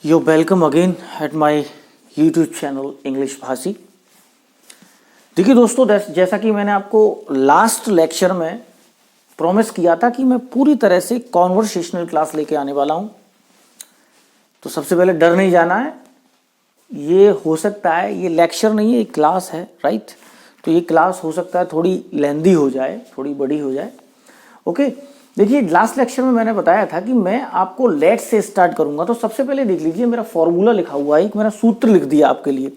You're welcome again at my YouTube channel English भाषी। देखिए दोस्तों, जैसा कि मैंने आपको लास्ट लेक्चर में प्रॉमिस किया था कि मैं पूरी तरह से कॉन्वर्सेशनल क्लास लेके आने वाला हूं। तो सबसे पहले डर नहीं जाना है, ये हो सकता है ये लेक्चर नहीं है, एक क्लास है, राइट। तो ये क्लास हो सकता है थोड़ी लेंदी हो जाए, थोड़ी बड़ी हो जाए। ओके, देखिए लास्ट लेक्चर में मैंने बताया था कि मैं आपको लेट्स से स्टार्ट करूंगा। तो सबसे पहले देख लीजिए, मेरा फॉर्मूला लिखा हुआ है, एक मैंने सूत्र लिख दिया आपके लिए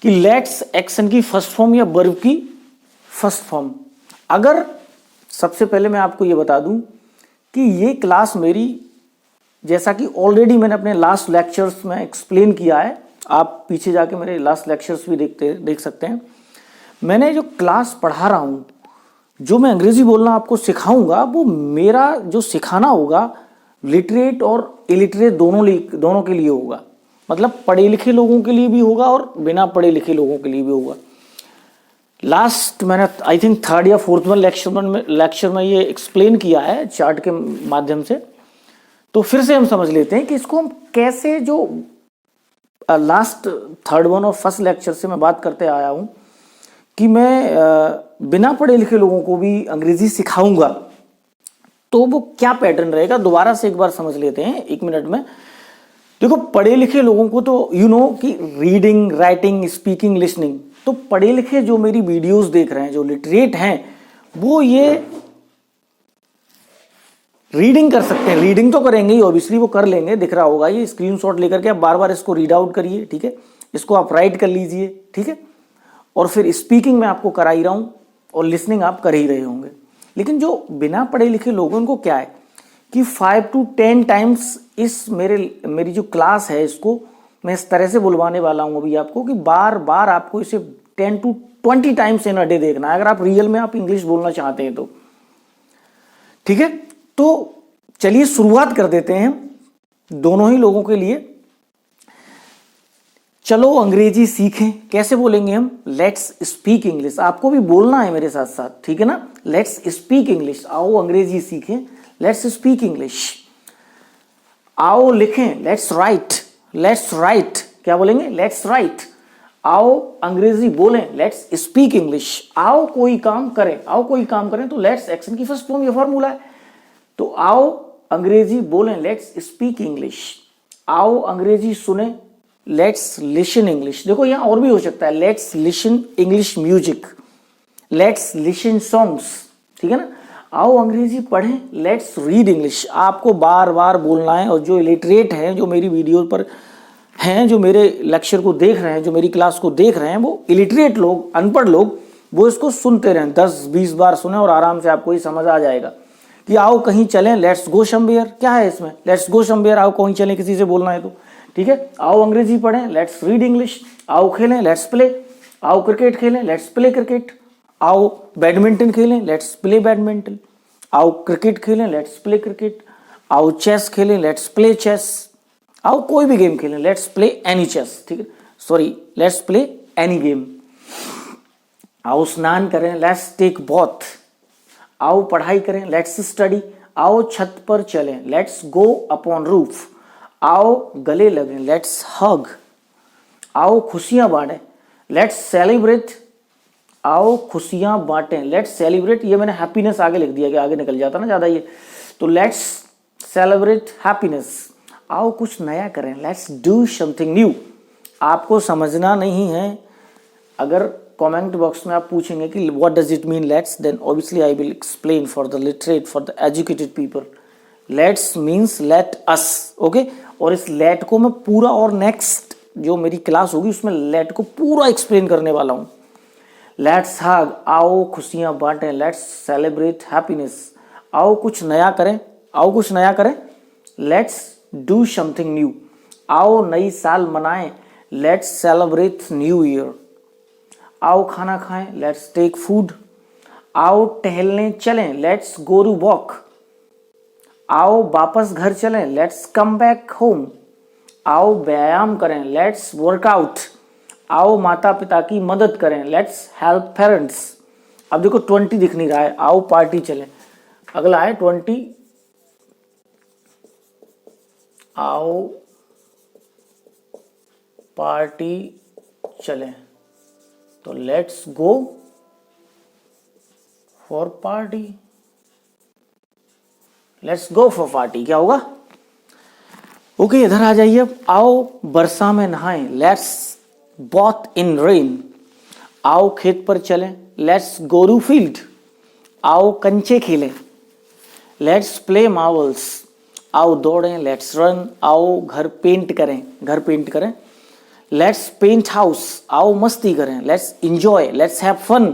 कि लेट्स एक्शन की फर्स्ट फॉर्म या वर्ब की फर्स्ट फॉर्म। अगर सबसे पहले मैं आपको ये बता दूं कि ये क्लास मेरी, जैसा कि ऑलरेडी मैंने अपने लास्ट लेक्चर्स में एक्सप्लेन किया है, आप पीछे जाके मेरे लास्ट लेक्चर्स भी देख सकते हैं। मैंने जो क्लास पढ़ा रहा हूं, जो मैं अंग्रेजी बोलना आपको सिखाऊंगा, वो मेरा जो सिखाना होगा लिटरेट और इलिटरेट दोनों के लिए होगा। मतलब पढ़े लिखे लोगों के लिए भी होगा और बिना पढ़े लिखे लोगों के लिए भी होगा। लास्ट मैंने आई थिंक थर्ड या फोर्थ लेक्चर में ये एक्सप्लेन किया है चार्ट के माध्यम से। तो फिर से हम समझ लेते हैं कि इसको हम कैसे, जो लास्ट थर्ड वन और फर्स्ट लेक्चर से मैं बात करते आया हूं कि मैं बिना पढ़े लिखे लोगों को भी अंग्रेजी सिखाऊंगा, तो वो क्या पैटर्न रहेगा दोबारा से एक बार समझ लेते हैं 1 मिनट में। देखो, पढ़े लिखे लोगों को तो यू नो कि रीडिंग, राइटिंग, स्पीकिंग, लिसनिंग, तो पढ़े लिखे जो मेरी वीडियोस देख रहे हैं, जो लिटरेट हैं, वो ये रीडिंग कर सकते हैं। रीडिंग तो करेंगे ही, ऑब्वियसली वो कर लेंगे, दिख रहा होगा ये स्क्रीनशॉट लेकर के आप बार बार इसको रीड आउट करिए, ठीक है। इसको आप राइट कर लीजिए, ठीक है। और फिर स्पीकिंग में आपको करा ही रहा हूं और लिसनिंग आप कर ही रहे होंगे। लेकिन जो बिना पढ़े लिखे लोगों, उनको क्या है कि 5 to 10 टाइम्स मेरी जो क्लास है, इसको मैं इस तरह से बुलवाने वाला हूं अभी आपको कि बार बार आपको इसे 10 to 20 times in a day देखना है, अगर आप रियल में आप इंग्लिश बोलना चाहते हैं तो, ठीक है। तो चलिए शुरुआत कर देते हैं दोनों ही लोगों के लिए। चलो अंग्रेजी सीखें। कैसे बोलेंगे हम? Let's speak English. आपको भी बोलना है मेरे साथ साथ, ठीक है ना। Let's speak English. आओ अंग्रेजी सीखें, लेट्स स्पीक इंग्लिश। आओ लिखें, लेट्स राइट। लेट्स राइट, क्या बोलेंगे? Let's write. आओ अंग्रेजी बोलें, लेट्स स्पीक इंग्लिश। आओ कोई काम करें, आओ कोई काम करें, तो लेट्स एक्शन की फर्स्ट फॉर्म, ये फॉर्मूला है। तो आओ अंग्रेजी बोलें, लेट्स स्पीक इंग्लिश। आओ अंग्रेजी सुने, लेट्स लिसन इंग्लिश। देखो यहां और भी हो सकता है, let's listen English music, let's listen songs, ठीक है ना। आओ अंग्रेजी पढ़ें, लेट्स रीड इंग्लिश। आपको बार बार बोलना है। और जो इलिटरेट हैं, जो मेरी वीडियो पर हैं, जो मेरे लेक्चर को देख रहे हैं, जो मेरी क्लास को देख रहे हैं, वो इलिटरेट लोग, अनपढ़ लोग, वो इसको सुनते रहें, 10-20 बार सुने और आराम से आपको ये समझ आ जाएगा कि आओ कहीं चलें, लेट्स गो समवेयर। क्या है इसमें? लेट्स गो समवेयर, आओ कहीं चलें, किसी से बोलना है तो, ठीक है। आओ अंग्रेजी पढ़ें, लेट्स रीड इंग्लिश। आओ खेलें, लेट्स प्ले। आओ क्रिकेट खेलें, लेट्स प्ले क्रिकेट। आओ बैडमिंटन खेलें, लेट्स प्ले बैडमिंटन। आओ क्रिकेट खेलें, लेट्स प्ले क्रिकेट। आओ चेस खेलें, लेट्स प्ले चेस। आओ कोई भी गेम खेलें, लेट्स प्ले एनी चेस, ठीक है, sorry, let's play any game. आओ स्नान करें, लेट्स टेक बॉथ। आओ पढ़ाई करें, लेट्स स्टडी। आओ छत पर चलें, लेट्स गो अपॉन रूफ। आओ गले लगें, लेट्स हग। आओ खुशियां बांटें, लेट्स सेलिब्रेट। आओ खुशियां बांटें, लेट्स सेलिब्रेट। ये मैंने हैप्पीनेस आगे लिख दिया कि आगे निकल जाता ना ज्यादा ये, तो लेट्स सेलिब्रेट हैप्पीनेस। आओ कुछ नया करें, लेट्स डू समथिंग न्यू। आपको समझना नहीं है, अगर कमेंट बॉक्स में आप पूछेंगे कि what does it mean let's, then obviously I will explain for the literate, for the educated people. Let's means let us, okay. और इस लेट को मैं पूरा, और नेक्स्ट जो मेरी क्लास होगी उसमें लेट को पूरा एक्सप्लेन करने वाला हूं। लेट्स हग, आओ खुशियां बांटें, लेट्स सेलिब्रेट हैप्पीनेस। आओ कुछ नया करें, आओ कुछ नया करें, लेट्स डू समथिंग न्यू। आओ नई साल मनाएं, लेट्स सेलिब्रेट न्यू ईयर। आओ खाना खाएं, लेट्स टेक फूड। आओ टहलने चलें, लेट्स गो टू वॉक। आओ वापस घर चलें, लेट्स कम बैक होम। आओ व्यायाम करें, लेट्स वर्कआउट। आओ माता पिता की मदद करें, लेट्स हेल्प पेरेंट्स। अब देखो 20 दिख नहीं रहा है। आओ पार्टी चलें, अगला है 20। आओ पार्टी चलें, तो let's go for party, let's go for party क्या होगा? ओके, इधर आ जाइए अब। आओ वर्षा में नहाएं, लेट्स बॉथ इन रेन। आओ खेत पर चलें, लेट्स गो टू फील्ड। आओ कंचे खेलें, लेट्स प्ले मार्वल्स। आओ दौड़ें, लेट्स रन। आओ घर पेंट करें, घर पेंट करें, लेट्स पेंट हाउस। आओ मस्ती करें, let's enjoy, let's have fun.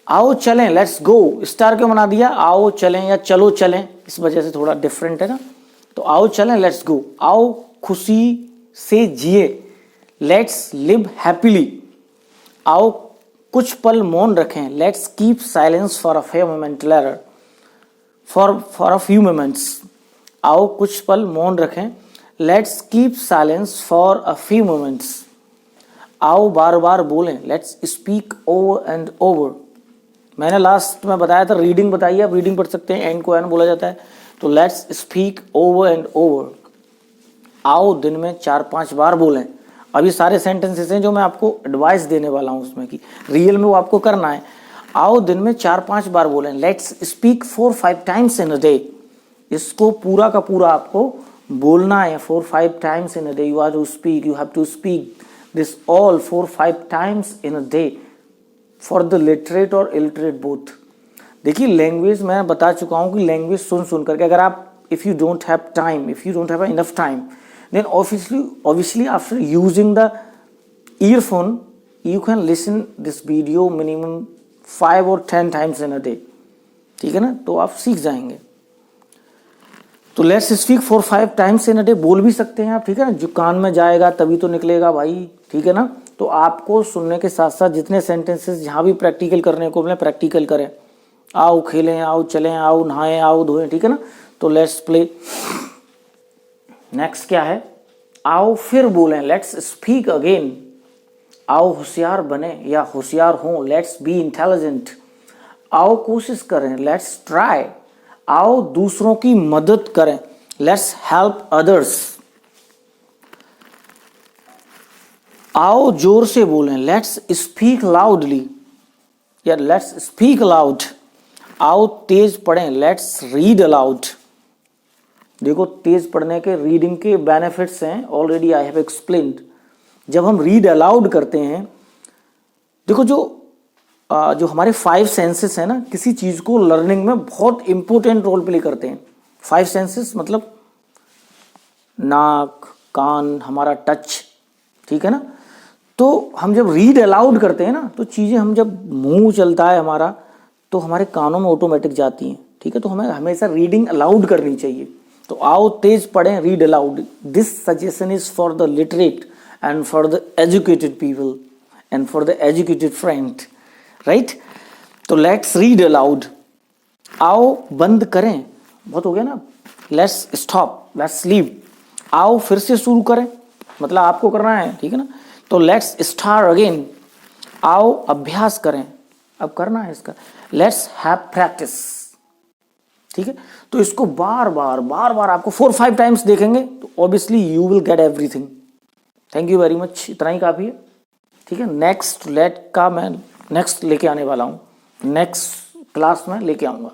आओ चलें, लेट्स गो। स्टार क्यों बना दिया? आओ चलें या चलो चलें, इस वजह से थोड़ा डिफरेंट है ना। तो आओ चलें, लेट्स गो। आओ खुशी से जिए, लेट्स लिव हैप्पीली। आओ कुछ पल मौन रखें, let's keep silence for a few moment later, for a few moments. आओ कुछ पल मौन रखें, let's keep silence for a few moments. आओ बार बार बोलें, let's speak over and over. मैंने लास्ट में बताया था रीडिंग बताइए, आप रीडिंग पढ़ सकते हैं, एंड को एंड बोला जाता है, तो let's speak over and over. आओ दिन में 4-5 बार बोलें। अभी सारे सेंटेंसेस हैं जो मैं आपको एडवाइस देने वाला हूं उसमें कि रियल में वो आपको करना है। आओ दिन में 4-5 बार बोलें, let's speak 4-5 times in a day. इसको पूरा का पूरा आपको बोलना है 4-5 times in a day. You have to speak this all 4-5 times in a day for the literate और इलिटरेट बोथ। देखिए लैंग्वेज मैं बता चुका हूं कि लैंग्वेज सुन करके अगर आप if you don't have enough time then obviously after using the earphone you can listen this video minimum 5 or 10 times in a day, ठीक है ना, तो आप सीख जाएंगे। तो let's speak 4-5 times in a day बोल भी सकते हैं आप, ठीक है ना, जो कान में जाएगा तभी तो निकलेगा भाई, ठीक है ना। तो आपको सुनने के साथ साथ जितने सेंटेंसेस जहां भी प्रैक्टिकल करने को मिले प्रैक्टिकल करें। आओ खेलें, आओ चलें, आओ नहाएं, आओ धोएं, ठीक है ना। तो लेट्स प्ले। नेक्स्ट क्या है? आओ फिर बोलें, लेट्स स्पीक अगेन। आओ होशियार बने या होशियार हों, लेट्स बी इंटेलिजेंट। आओ कोशिश करें, लेट्स ट्राई। आओ दूसरों की मदद करें, लेट्स हेल्प अदर्स। आओ जोर से बोलें, लेट्स स्पीक लाउडली या लेट्स स्पीक लाउड। आओ तेज पढ़ें, लेट्स रीड अलाउड। देखो तेज पढ़ने के रीडिंग के बेनिफिट्स हैं, ऑलरेडी आई हैव एक्सप्लेन्ड। जब हम रीड अलाउड करते हैं, देखो जो हमारे 5 सेंसेस हैं ना, किसी चीज को लर्निंग में बहुत इंपॉर्टेंट रोल प्ले करते हैं। 5 सेंसेस मतलब नाक, कान, हमारा टच, ठीक है ना। तो हम जब रीड अलाउड करते हैं ना, तो चीजें हम जब मुंह चलता है हमारा तो हमारे कानों में ऑटोमेटिक जाती हैं, ठीक है। तो हमें हमेशा रीडिंग अलाउड करनी चाहिए। तो आओ तेज पढ़ें, read aloud. This suggestion is for the literate and for the educated people and for the educated friend, right. तो लेट्स रीड अलाउड। आओ बंद करें, बहुत हो गया ना, लेट्स स्टॉप, लेट्स लीव। आओ फिर से शुरू करें, मतलब आपको करना है, ठीक है ना। तो लेट्स स्टार्ट अगेन। आओ अभ्यास करें, अब करना है इसका, लेट्स हैव प्रैक्टिस, ठीक है। तो इसको बार बार आपको 4-5 टाइम्स देखेंगे तो obviously you will get everything. Thank you very much, इतना ही काफी है, ठीक है। नेक्स्ट लेट का मैं नेक्स्ट लेके आने वाला हूँ, नेक्स्ट क्लास में लेके आऊंगा।